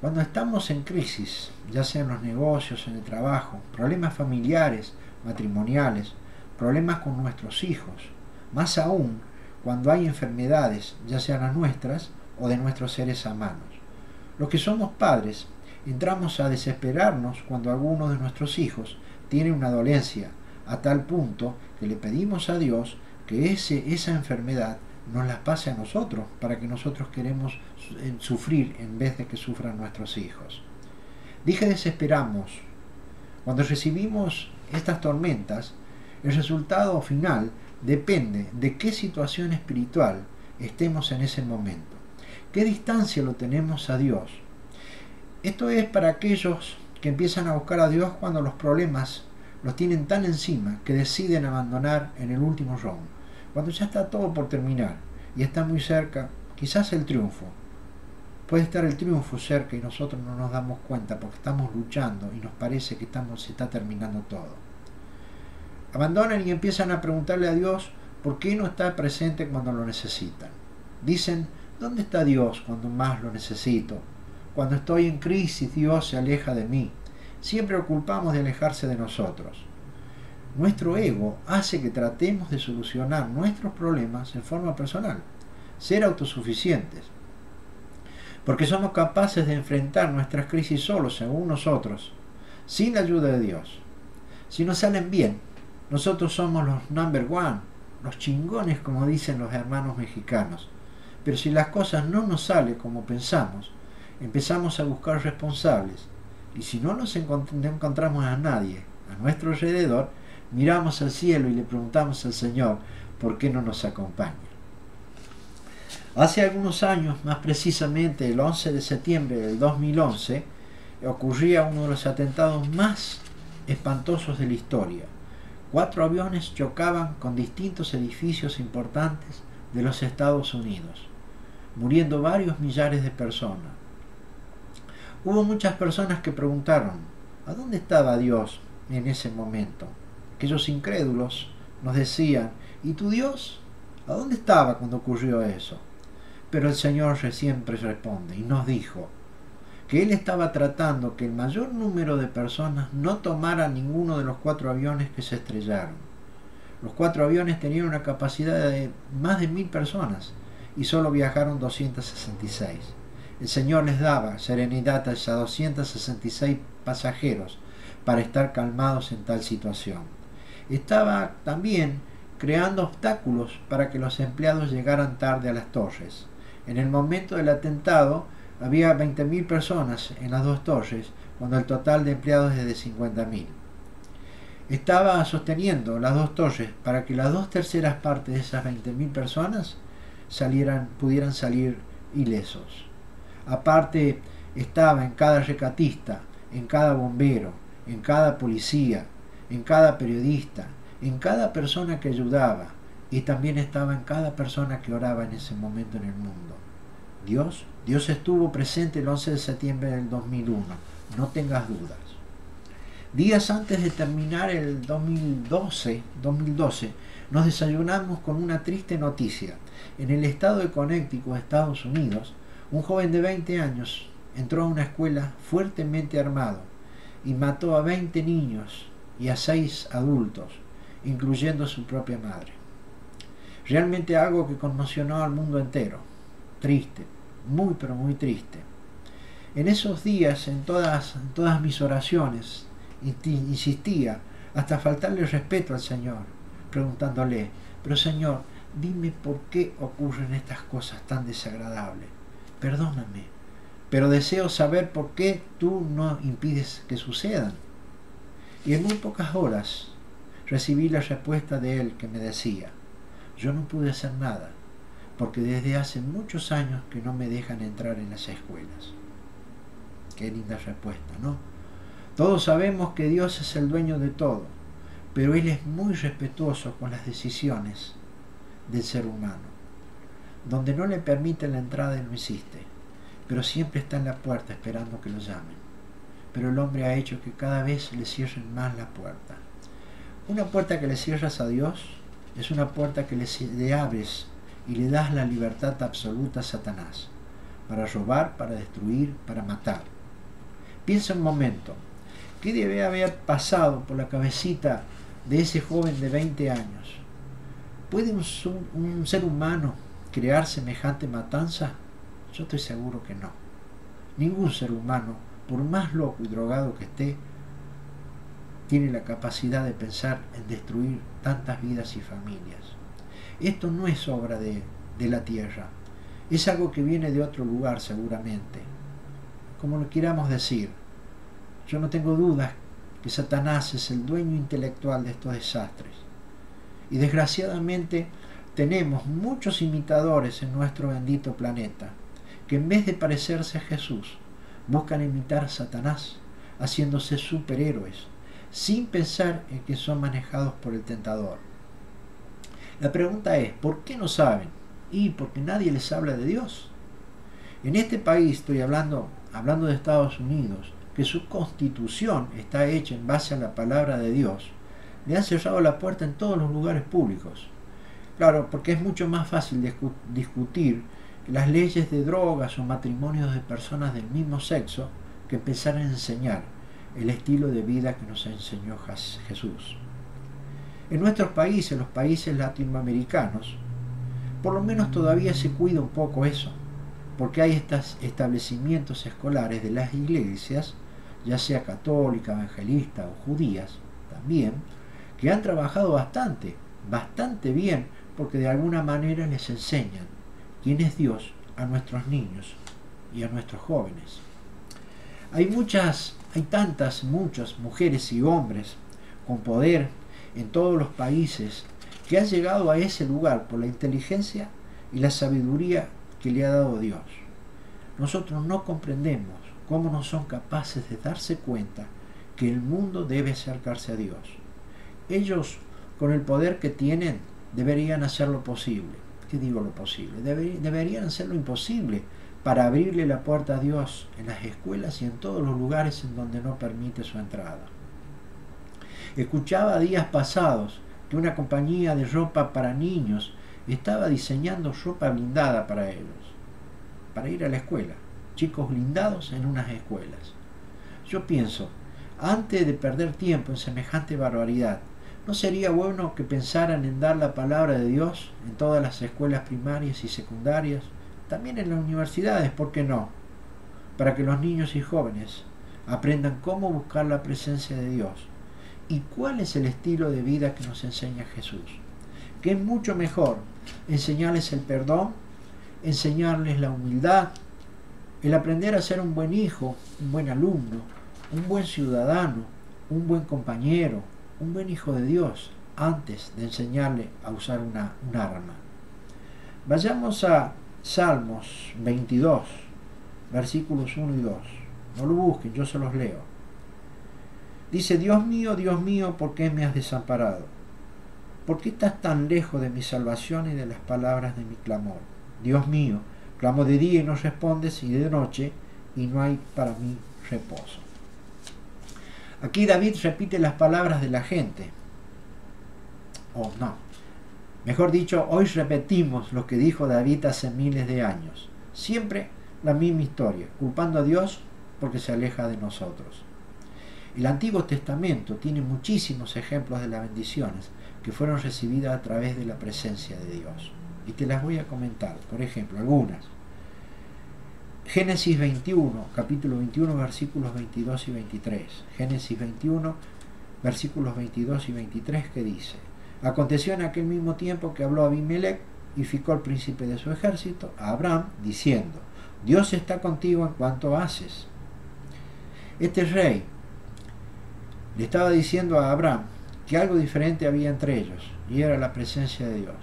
Cuando estamos en crisis, ya sea en los negocios, en el trabajo, problemas familiares, matrimoniales, problemas con nuestros hijos, más aún cuando hay enfermedades, ya sean las nuestras o de nuestros seres amados. Los que somos padres entramos a desesperarnos cuando alguno de nuestros hijos tiene una dolencia, a tal punto que le pedimos a Dios que esa enfermedad nos la pase a nosotros, para que nosotros queremos sufrir en vez de que sufran nuestros hijos. Dije desesperamos. Cuando recibimos estas tormentas, el resultado final depende de qué situación espiritual estemos en ese momento, qué distancia lo tenemos a Dios. Esto es para aquellos que empiezan a buscar a Dios cuando los problemas los tienen tan encima que deciden abandonar en el último round, cuando ya está todo por terminar y está muy cerca, quizás el triunfo. Puede estar el triunfo cerca y nosotros no nos damos cuenta porque estamos luchando y nos parece que se está terminando todo. Abandonan y empiezan a preguntarle a Dios por qué no está presente cuando lo necesitan. Dicen, ¿dónde está Dios cuando más lo necesito? Cuando estoy en crisis, Dios se aleja de mí. Siempre lo culpamos de alejarse de nosotros. Nuestro ego hace que tratemos de solucionar nuestros problemas en forma personal, ser autosuficientes, porque somos capaces de enfrentar nuestras crisis solos, según nosotros, sin la ayuda de Dios. Si nos salen bien, nosotros somos los number one, los chingones, como dicen los hermanos mexicanos. Pero si las cosas no nos salen como pensamos, empezamos a buscar responsables, y si no encontramos a nadie a nuestro alrededor, miramos al cielo y le preguntamos al Señor por qué no nos acompaña. Hace algunos años, más precisamente el 11 de septiembre del 2011, ocurría uno de los atentados más espantosos de la historia. 4 aviones chocaban con distintos edificios importantes de los Estados Unidos, muriendo varios millares de personas. Hubo muchas personas que preguntaron, ¿a dónde estaba Dios en ese momento? Aquellos incrédulos nos decían, ¿y tu Dios? ¿A dónde estaba cuando ocurrió eso? Pero el Señor siempre responde y nos dijo que Él estaba tratando que el mayor número de personas no tomara ninguno de los 4 aviones que se estrellaron. Los 4 aviones tenían una capacidad de más de 1000 personas y solo viajaron 266. El Señor les daba serenidad a esos 266 pasajeros para estar calmados en tal situación. Estaba también creando obstáculos para que los empleados llegaran tarde a las torres. En el momento del atentado había 20.000 personas en las 2 torres, cuando el total de empleados es de 50.000. Estaba sosteniendo las 2 torres para que las 2/3 partes de esas 20.000 personas pudieran salir ilesos. Aparte, estaba en cada rescatista, en cada bombero, en cada policía, en cada periodista, en cada persona que ayudaba, y también estaba en cada persona que oraba en ese momento en el mundo. Dios estuvo presente el 11 de septiembre del 2001, no tengas dudas. Días antes de terminar el 2012, nos desayunamos con una triste noticia. En el estado de Connecticut, Estados Unidos, un joven de 20 años entró a una escuela fuertemente armado y mató a 20 niños y a 6 adultos, incluyendo a su propia madre. Realmente algo que conmocionó al mundo entero. Triste, muy pero muy triste. En esos días, en todas mis oraciones, insistía hasta faltarle respeto al Señor, preguntándole, pero Señor, dime por qué ocurren estas cosas tan desagradables. Perdóname, pero deseo saber por qué tú no impides que sucedan. Y en muy pocas horas recibí la respuesta de él, que me decía, yo no pude hacer nada, porque desde hace muchos años que no me dejan entrar en las escuelas. Qué linda respuesta, ¿no? Todos sabemos que Dios es el dueño de todo, pero Él es muy respetuoso con las decisiones del ser humano. Donde no le permiten la entrada, Él no insiste, pero siempre está en la puerta esperando que lo llamen. Pero el hombre ha hecho que cada vez le cierren más la puerta. Una puerta que le cierras a Dios es una puerta que le abres y le das la libertad absoluta a Satanás, para robar, para destruir, para matar. Piensa un momento, ¿qué debe haber pasado por la cabecita de ese joven de 20 años? ¿Puede un ser humano crear semejante matanza? Yo estoy seguro que no. Ningún ser humano, por más loco y drogado que esté, tiene la capacidad de pensar en destruir tantas vidas y familias. Esto no es obra de la tierra, es algo que viene de otro lugar seguramente. Como lo queramos decir, yo no tengo dudas que Satanás es el dueño intelectual de estos desastres. Y desgraciadamente tenemos muchos imitadores en nuestro bendito planeta, que en vez de parecerse a Jesús, buscan imitar a Satanás, haciéndose superhéroes, sin pensar en que son manejados por el tentador. La pregunta es, ¿por qué no saben? Y porque nadie les habla de Dios. En este país, estoy hablando de Estados Unidos, que su constitución está hecha en base a la palabra de Dios, le han cerrado la puerta en todos los lugares públicos. Claro, porque es mucho más fácil discutir las leyes de drogas o matrimonios de personas del mismo sexo que empezar a enseñar el estilo de vida que nos enseñó Jesús. En nuestros países, los países latinoamericanos, por lo menos todavía se cuida un poco eso, porque hay estos establecimientos escolares de las iglesias, ya sea católica, evangelista o judías también, que han trabajado bastante bien, porque de alguna manera les enseñan quién es Dios a nuestros niños y a nuestros jóvenes. Hay muchas mujeres y hombres con poder en todos los países que han llegado a ese lugar por la inteligencia y la sabiduría que le ha dado Dios. Nosotros no comprendemos cómo no son capaces de darse cuenta que el mundo debe acercarse a Dios. Ellos, con el poder que tienen, deberían hacer lo posible. ¿Qué digo lo posible? Deberían hacer lo imposible para abrirle la puerta a Dios en las escuelas y en todos los lugares en donde no permite su entrada. Escuchaba días pasados que una compañía de ropa para niños estaba diseñando ropa blindada para ellos, para ir a la escuela. Chicos blindados en unas escuelas. Yo pienso, antes de perder tiempo en semejante barbaridad, ¿no sería bueno que pensaran en dar la palabra de Dios en todas las escuelas primarias y secundarias, también en las universidades, ¿por qué no? Para que los niños y jóvenes aprendan cómo buscar la presencia de Dios y cuál es el estilo de vida que nos enseña Jesús. Que es mucho mejor enseñarles el perdón, enseñarles la humildad, el aprender a ser un buen hijo, un buen alumno, un buen ciudadano, un buen compañero, un buen hijo de Dios, antes de enseñarle a usar un arma. Vayamos a Salmos 22, versículos 1 y 2. No lo busquen, yo se los leo. Dice, Dios mío, ¿por qué me has desamparado? ¿Por qué estás tan lejos de mi salvación y de las palabras de mi clamor? Dios mío, clamo de día y no respondes, y de noche y no hay para mí reposo. Aquí David repite las palabras de la gente. Mejor dicho, hoy repetimos lo que dijo David hace miles de años. Siempre la misma historia, culpando a Dios porque se aleja de nosotros. El Antiguo Testamento tiene muchísimos ejemplos de las bendiciones que fueron recibidas a través de la presencia de Dios. Y te las voy a comentar, por ejemplo, algunas. Génesis 21, capítulo 21, versículos 22 y 23. Génesis 21, versículos 22 y 23, que dice: Aconteció en aquel mismo tiempo que habló Abimelech y ficó el príncipe de su ejército a Abraham, diciendo: Dios está contigo en cuanto haces. Este rey le estaba diciendo a Abraham que algo diferente había entre ellos, y era la presencia de Dios.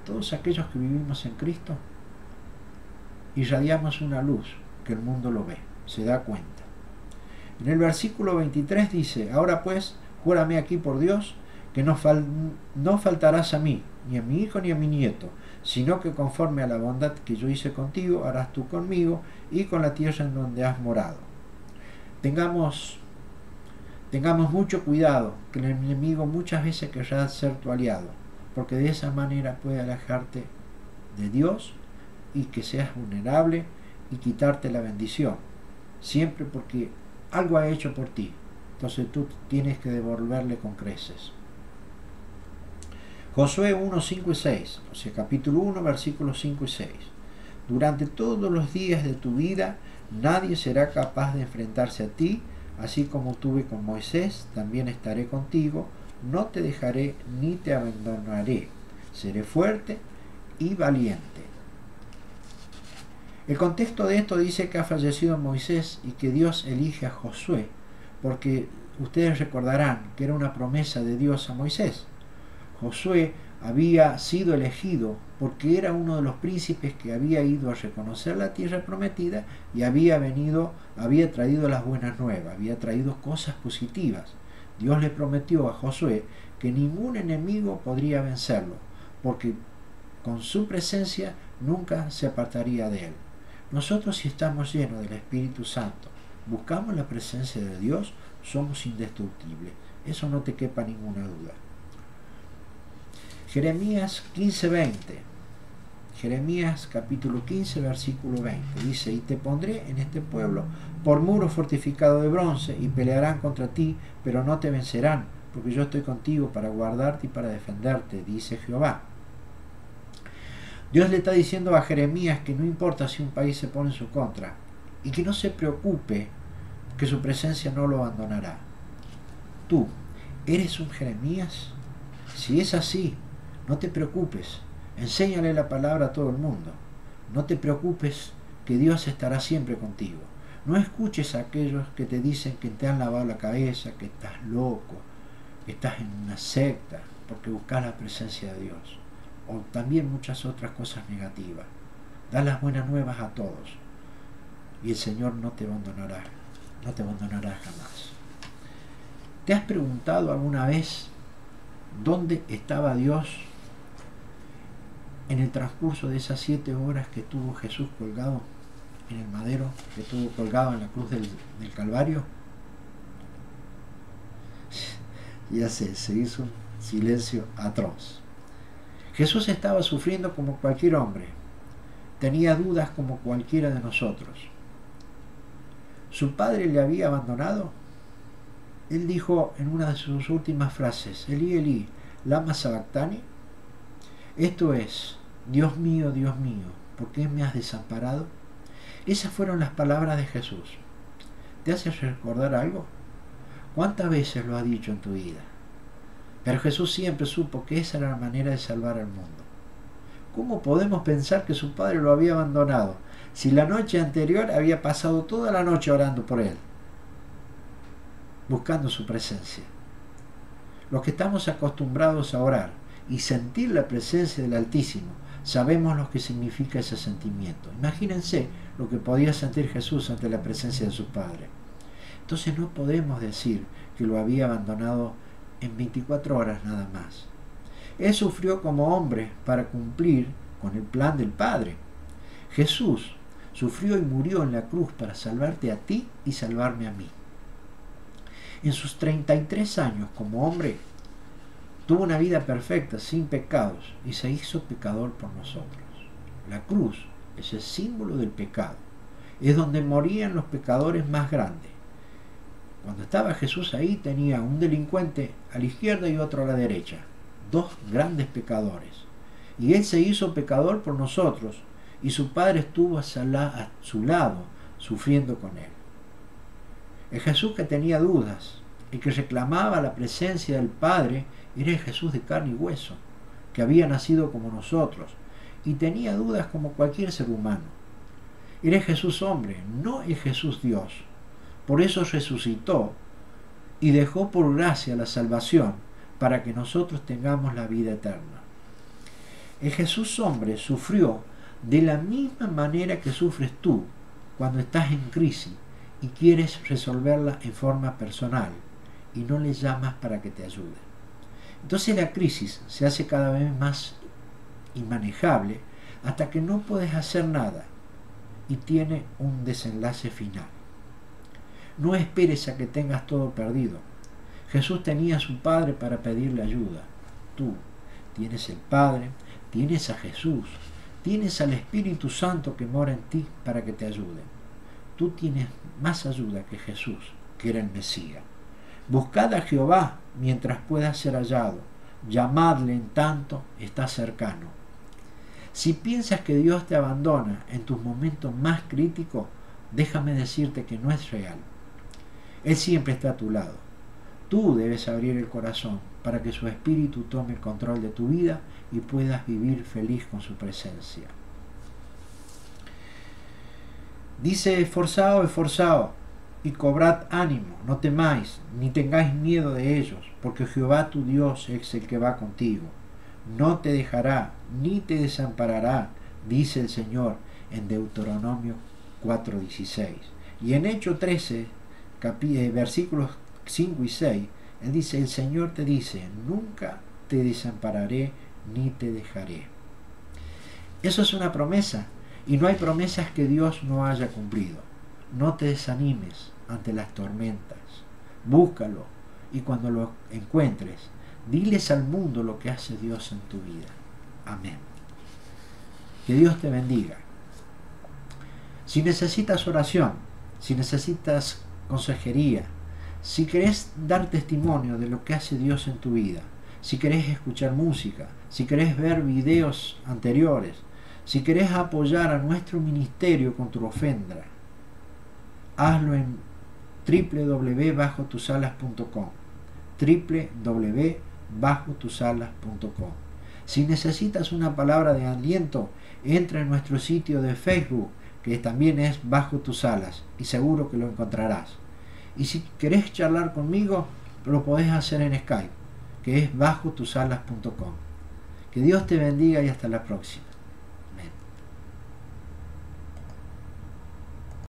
Todos aquellos que vivimos en Cristo irradiamos una luz que el mundo lo ve, se da cuenta. En el versículo 23 dice: Ahora pues, júrame aquí por Dios que no faltarás a mí, ni a mi hijo ni a mi nieto, sino que conforme a la bondad que yo hice contigo, harás tú conmigo y con la tierra en donde has morado. Tengamos mucho cuidado, que el enemigo muchas veces querrá ser tu aliado, porque de esa manera puede alejarte de Dios y que seas vulnerable y quitarte la bendición, siempre porque algo ha hecho por ti. Entonces tú tienes que devolverle con creces. Josué 1, 5 y 6, o sea, capítulo 1, versículos 5 y 6. Durante todos los días de tu vida nadie será capaz de enfrentarse a ti, así como tuve con Moisés, también estaré contigo, no te dejaré ni te abandonaré, seré fuerte y valiente. El contexto de esto dice que ha fallecido Moisés y que Dios elige a Josué, porque ustedes recordarán que era una promesa de Dios a Moisés. Josué había sido elegido porque era uno de los príncipes que había ido a reconocer la tierra prometida y había traído las buenas nuevas, había traído cosas positivas. Dios le prometió a Josué que ningún enemigo podría vencerlo, porque con su presencia nunca se apartaría de él. Nosotros, si estamos llenos del Espíritu Santo, buscamos la presencia de Dios, somos indestructibles. Eso no te quepa ninguna duda. Jeremías 15:20. Jeremías capítulo 15, versículo 20. Dice: y te pondré en este pueblo por muro fortificado de bronce, y pelearán contra ti, pero no te vencerán, porque yo estoy contigo para guardarte y para defenderte, dice Jehová. Dios le está diciendo a Jeremías que no importa si un país se pone en su contra, y que no se preocupe, que su presencia no lo abandonará. ¿Tú eres un Jeremías? Si es así, no te preocupes, enséñale la palabra a todo el mundo. No te preocupes, que Dios estará siempre contigo. No escuches a aquellos que te dicen que te han lavado la cabeza, que estás loco, que estás en una secta, porque buscas la presencia de Dios. O también muchas otras cosas negativas. Da las buenas nuevas a todos, y el Señor no te abandonará jamás. ¿Te has preguntado alguna vez dónde estaba Dios en el transcurso de esas 7 horas que tuvo Jesús colgado en el madero, que estuvo colgado en la cruz del Calvario? Ya sé, se hizo un silencio atroz. Jesús estaba sufriendo como cualquier hombre, tenía dudas como cualquiera de nosotros. ¿Su padre le había abandonado? Él dijo en una de sus últimas frases: Elí, Elí, lama sabactani. Esto es: Dios mío, ¿por qué me has desamparado? Esas fueron las palabras de Jesús. ¿Te hace recordar algo? ¿Cuántas veces lo ha dicho en tu vida? Pero Jesús siempre supo que esa era la manera de salvar al mundo. ¿Cómo podemos pensar que su padre lo había abandonado si la noche anterior había pasado toda la noche orando por él, buscando su presencia? Los que estamos acostumbrados a orar y sentir la presencia del Altísimo, sabemos lo que significa ese sentimiento. Imagínense lo que podía sentir Jesús ante la presencia de su Padre. Entonces no podemos decir que lo había abandonado en 24 horas nada más. Él sufrió como hombre para cumplir con el plan del Padre. Jesús sufrió y murió en la cruz para salvarte a ti y salvarme a mí. En sus 33 años como hombre, tuvo una vida perfecta, sin pecados, y se hizo pecador por nosotros. La cruz es el símbolo del pecado. Es donde morían los pecadores más grandes. Cuando estaba Jesús ahí, tenía un delincuente a la izquierda y otro a la derecha. 2 grandes pecadores. Y Él se hizo pecador por nosotros, y su Padre estuvo a su lado, sufriendo con Él. El Jesús que tenía dudas, el que reclamaba la presencia del Padre, era el Jesús de carne y hueso, que había nacido como nosotros, y tenía dudas como cualquier ser humano. Era el Jesús hombre, no el Jesús Dios. Por eso resucitó y dejó por gracia la salvación, para que nosotros tengamos la vida eterna. El Jesús hombre sufrió de la misma manera que sufres tú cuando estás en crisis y quieres resolverla en forma personal y no le llamas para que te ayude. Entonces la crisis se hace cada vez más inmanejable hasta que no puedes hacer nada y tiene un desenlace final. No esperes a que tengas todo perdido. Jesús tenía a su Padre para pedirle ayuda. Tú tienes el Padre, tienes a Jesús, Tienes al Espíritu Santo que mora en ti para que te ayude. Tú tienes más ayuda que Jesús, que era el Mesías. Buscad a Jehová mientras pueda ser hallado. Llamadle en tanto está cercano. Si piensas que Dios te abandona en tus momentos más críticos, déjame decirte que no es real. Él siempre está a tu lado. Tú debes abrir el corazón para que su Espíritu tome el control de tu vida y puedas vivir feliz con su presencia. Dice: esforzaos, esforzaos, y cobrad ánimo, no temáis, ni tengáis miedo de ellos, porque Jehová tu Dios es el que va contigo. No te dejará, ni te desamparará, dice el Señor en Deuteronomio 4:16. Y en Hechos 13, versículos 5 y 6, Él dice: el Señor te dice, nunca te desampararé, ni te dejaré. Eso es una promesa, y no hay promesas que Dios no haya cumplido. No te desanimes ante las tormentas. Búscalo, y cuando lo encuentres, diles al mundo lo que hace Dios en tu vida. Amén. Que Dios te bendiga. Si necesitas oración, si necesitas consejería, si querés dar testimonio de lo que hace Dios en tu vida, si querés escuchar música, si querés ver videos anteriores, si querés apoyar a nuestro ministerio con tu ofrenda, hazlo en www.bajotusalas.com, www.bajotusalas.com. Si necesitas una palabra de aliento, entra en nuestro sitio de Facebook, que también es Bajo Tus Alas, y seguro que lo encontrarás. Y si querés charlar conmigo, lo podés hacer en Skype, que es bajotusalas.com. Que Dios te bendiga y hasta la próxima.